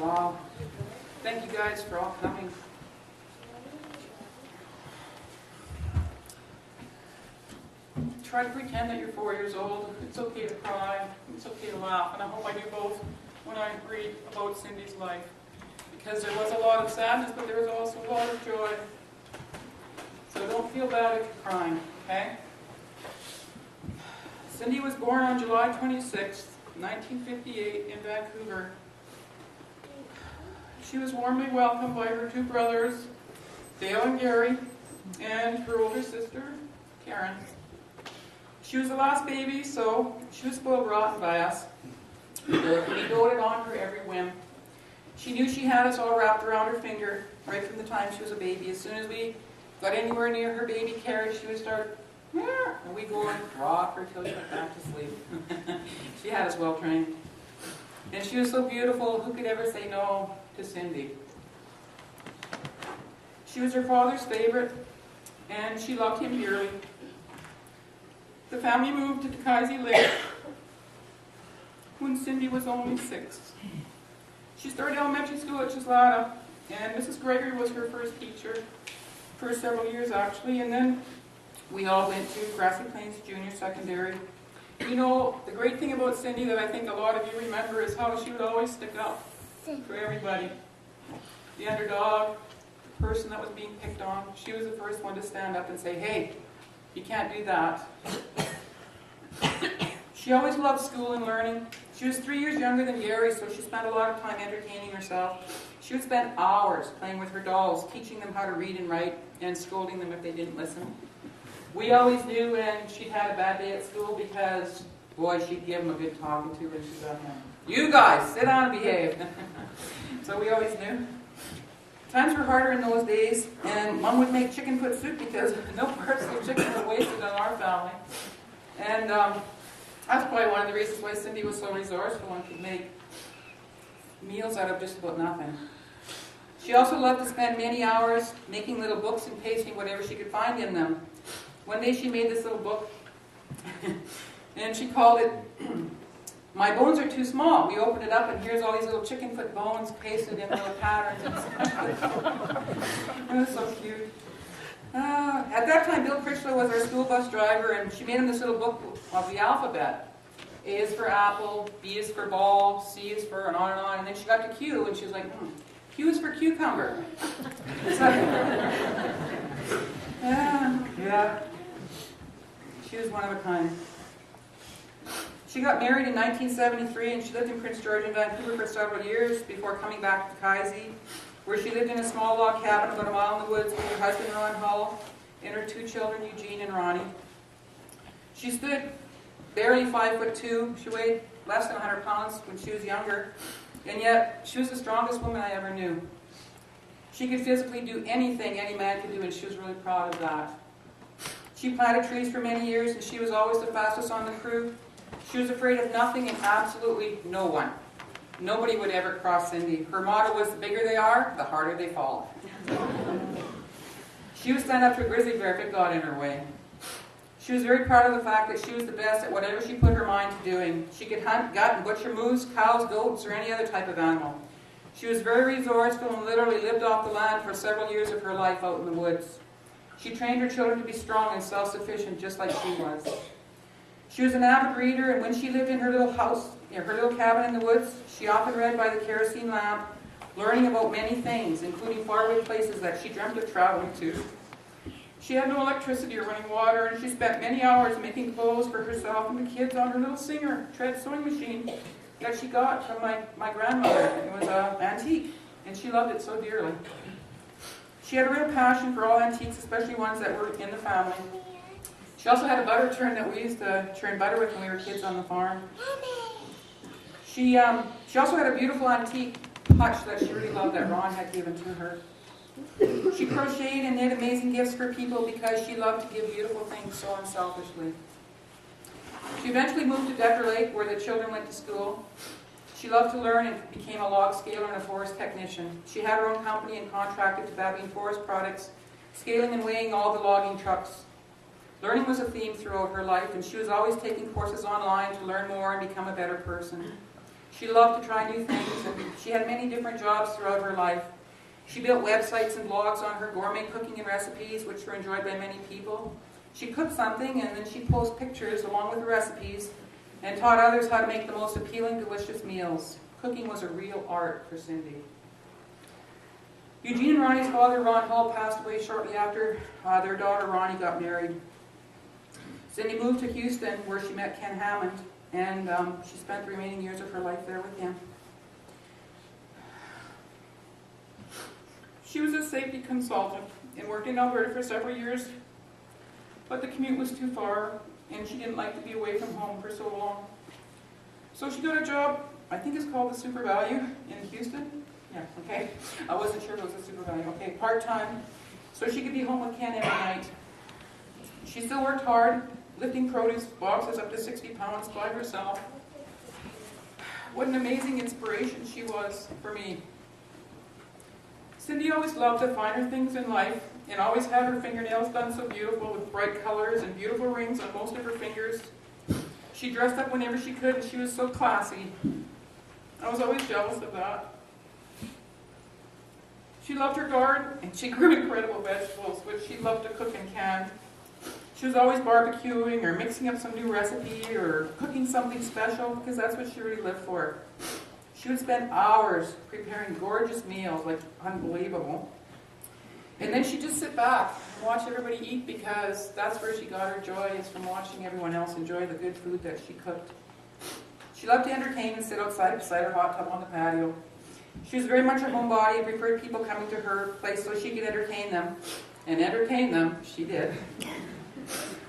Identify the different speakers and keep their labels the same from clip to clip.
Speaker 1: Wow. Thank you guys for all coming. Try to pretend that you're 4 years old. It's okay to cry. It's okay to laugh. And I hope I do both when I read about Cindy's life. Because there was a lot of sadness, but there was also a lot of joy. So don't feel bad if you're crying, okay? Cindy was born on July 26th, 1958 in Vancouver. She was warmly welcomed by her two brothers, Dale and Gary, and her older sister, Karen. She was the last baby, so she was spoiled rotten by us. We doted on her every whim. She knew she had us all wrapped around her finger right from the time she was a baby. As soon as we got anywhere near her baby carriage, she would start, "Meow," and we'd go and rock her till she went back to sleep. She had us well trained. And she was so beautiful, who could ever say no to Cindy? She was her father's favorite, and she loved him dearly. The family moved to Takysie Lake when Cindy was only 6. She started elementary school at Cheslatta, and Mrs. Gregory was her first teacher for several years actually, and then we all went to Grassy Plains Junior Secondary. You know, the great thing about Cindy that I think a lot of you remember is how she would always stick up for everybody. The underdog, the person that was being picked on, she was the first one to stand up and say, "Hey, you can't do that." She always loved school and learning. She was 3 years younger than Gary, so she spent a lot of time entertaining herself. She would spend hours playing with her dolls, teaching them how to read and write, and scolding them if they didn't listen. We always knew when she'd had a bad day at school because, boy, she'd give them a good talking to when she got home. "You guys, sit down and behave." So we always knew. Times were harder in those days, and Mom would make chicken foot soup because no parts of chicken were wasted on our family. And that's probably one of the reasons why Cindy was so resourceful and could make meals out of just about nothing. She also loved to spend many hours making little books and pasting whatever she could find in them. One day she made this little book, and she called it, "My Bones Are Too Small." We opened it up, and here's all these little chicken foot bones pasted in little patterns. It was so cute. At that time, Bill Critchlow was our school bus driver, and she made him this little book of the alphabet. A is for apple, B is for ball, C is for, and on, and then she got to Q, and she was like, Q is for cucumber. Yeah. She was one of a kind. She got married in 1973, and she lived in Prince George and Vancouver for several years before coming back to Takysie, where she lived in a small log cabin about a mile in the woods with her husband Ron Hull and her two children Eugene and Ronnie. She stood barely 5'2". She weighed less than 100 pounds when she was younger, and yet she was the strongest woman I ever knew. She could physically do anything any man could do, and she was really proud of that. She planted trees for many years, and she was always the fastest on the crew. She was afraid of nothing and absolutely no one. Nobody would ever cross Cindy. Her motto was, "The bigger they are, the harder they fall." She would stand up to a grizzly bear if it got in her way. She was very proud of the fact that she was the best at whatever she put her mind to doing. She could hunt, gut, and butcher moose, cows, goats, or any other type of animal. She was very resourceful and literally lived off the land for several years of her life out in the woods. She trained her children to be strong and self-sufficient just like she was. She was an avid reader, and when she lived in her little house, her little cabin in the woods, she often read by the kerosene lamp, learning about many things, including faraway places that she dreamt of traveling to. She had no electricity or running water, and she spent many hours making clothes for herself and the kids on her little Singer tread sewing machine that she got from my grandmother. It was an antique, and she loved it so dearly. She had a real passion for all antiques, especially ones that were in the family. She also had a butter churn that we used to churn butter with when we were kids on the farm. She also had a beautiful antique hutch that she really loved that Ron had given to her. She crocheted and knit amazing gifts for people because she loved to give beautiful things so unselfishly. She eventually moved to Decker Lake where the children went to school. She loved to learn and became a log scaler and a forest technician. She had her own company and contracted to Babine Forest Products, scaling and weighing all the logging trucks. Learning was a theme throughout her life, and she was always taking courses online to learn more and become a better person. She loved to try new things, and she had many different jobs throughout her life. She built websites and blogs on her gourmet cooking and recipes, which were enjoyed by many people. She cooked something, and then she posted pictures along with the recipes and taught others how to make the most appealing, delicious meals. Cooking was a real art for Cindy. Eugene and Ronnie's father, Ron Hall, passed away shortly after their daughter Ronnie got married. Cindy moved to Houston, where she met Ken Hammond, and she spent the remaining years of her life there with him. She was a safety consultant and worked in Alberta for several years, but the commute was too far, and she didn't like to be away from home for so long. So she got a job, I think it's called the Super Value in Houston. Yeah, okay. I wasn't sure if it was a Super Value. Okay, part-time, so she could be home with Ken every night. She still worked hard, lifting produce boxes up to 60 pounds by herself. What an amazing inspiration she was for me. Cindy always loved the finer things in life and always had her fingernails done so beautiful with bright colors and beautiful rings on most of her fingers. She dressed up whenever she could, and she was so classy. I was always jealous of that. She loved her garden, and she grew incredible vegetables, which she loved to cook and can. She was always barbecuing or mixing up some new recipe or cooking something special, because that's what she really lived for. She would spend hours preparing gorgeous meals, like unbelievable. And then she'd just sit back and watch everybody eat, because that's where she got her joy, is from watching everyone else enjoy the good food that she cooked. She loved to entertain and sit outside beside her hot tub on the patio. She was very much a homebody and preferred people coming to her place so she could entertain them. And entertain them, she did.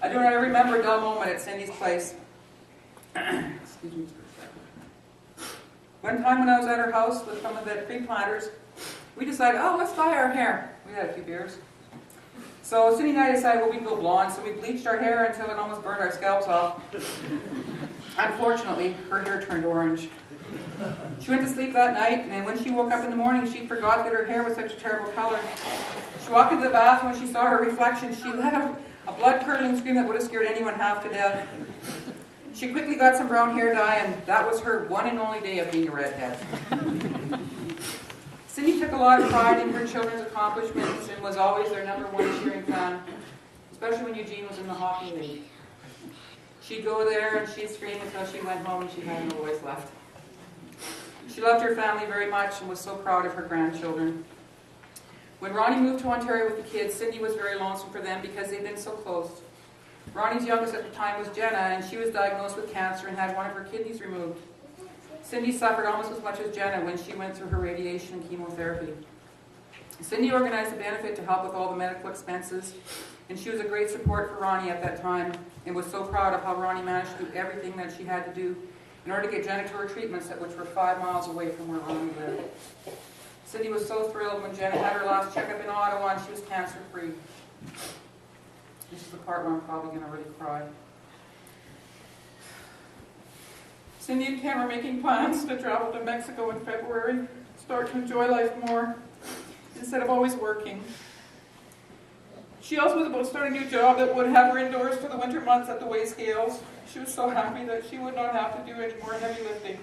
Speaker 1: I do not remember a dull moment at Cindy's place. Excuse me for a second. One time when I was at her house with some of the tree planters, we decided, let's dye our hair. We had a few beers. So Cindy and I decided, we'd go blonde, so we bleached our hair until it almost burned our scalps off. Unfortunately, her hair turned orange. She went to sleep that night, and when she woke up in the morning, she forgot that her hair was such a terrible color. She walked into the bathroom, and she saw her reflection. She let out a blood-curdling scream that would have scared anyone half to death. She quickly got some brown hair dye, and that was her one and only day of being a redhead. Cindy took a lot of pride in her children's accomplishments and was always their #1 cheering fan, especially when Eugene was in the hockey league. She'd go there and she'd scream until she went home and she had no voice left. She loved her family very much and was so proud of her grandchildren. When Ronnie moved to Ontario with the kids, Cindy was very lonesome for them because they'd been so close. Ronnie's youngest at the time was Jenna, and she was diagnosed with cancer and had one of her kidneys removed. Cindy suffered almost as much as Jenna when she went through her radiation and chemotherapy. Cindy organized a benefit to help with all the medical expenses, and she was a great support for Ronnie at that time and was so proud of how Ronnie managed to do everything that she had to do in order to get Jenna to her treatments, which were 5 miles away from where Ronnie lived. Cindy was so thrilled when Jenna had her last checkup in Ottawa and she was cancer-free. This is the part where I'm probably going to really cry. Cindy and Ken were making plans to travel to Mexico in February, start to enjoy life more, instead of always working. She also was about to start a new job that would have her indoors for the winter months at the weigh scales. She was so happy that she would not have to do any more heavy lifting.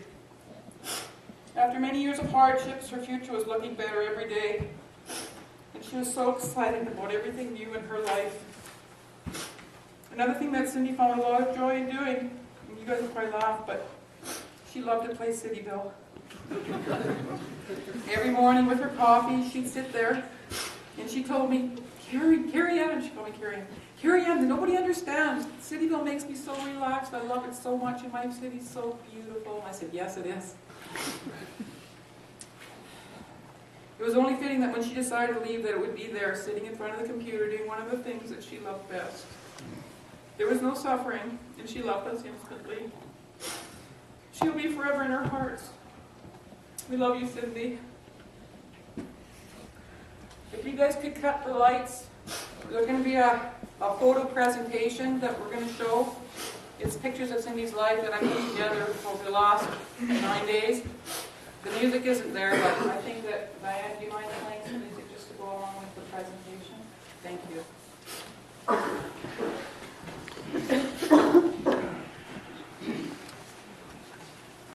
Speaker 1: After many years of hardships, her future was looking better every day, and she was so excited about everything new in her life. Another thing that Cindy found a lot of joy in doing, and you guys will probably laugh, but she loved to play City Bill. Every morning with her coffee, she'd sit there, and she told me, Carrie Ann, she called me Carrie Ann. Carrie Ann, nobody understands. Cityville makes me so relaxed. I love it so much, and my city's so beautiful. I said, yes, it is. It was only fitting that when she decided to leave that it would be there, sitting in front of the computer, doing one of the things that she loved best. There was no suffering, and she loved us instantly. She'll be forever in our hearts. We love you, Cindy. If you guys could cut the lights, there's going to be a photo presentation that we're going to show. It's pictures of Cindy's life that I put together over the last 9 days. The music isn't there, but I think that, Diane, do you mind playing some music just to go along with the presentation? Thank you.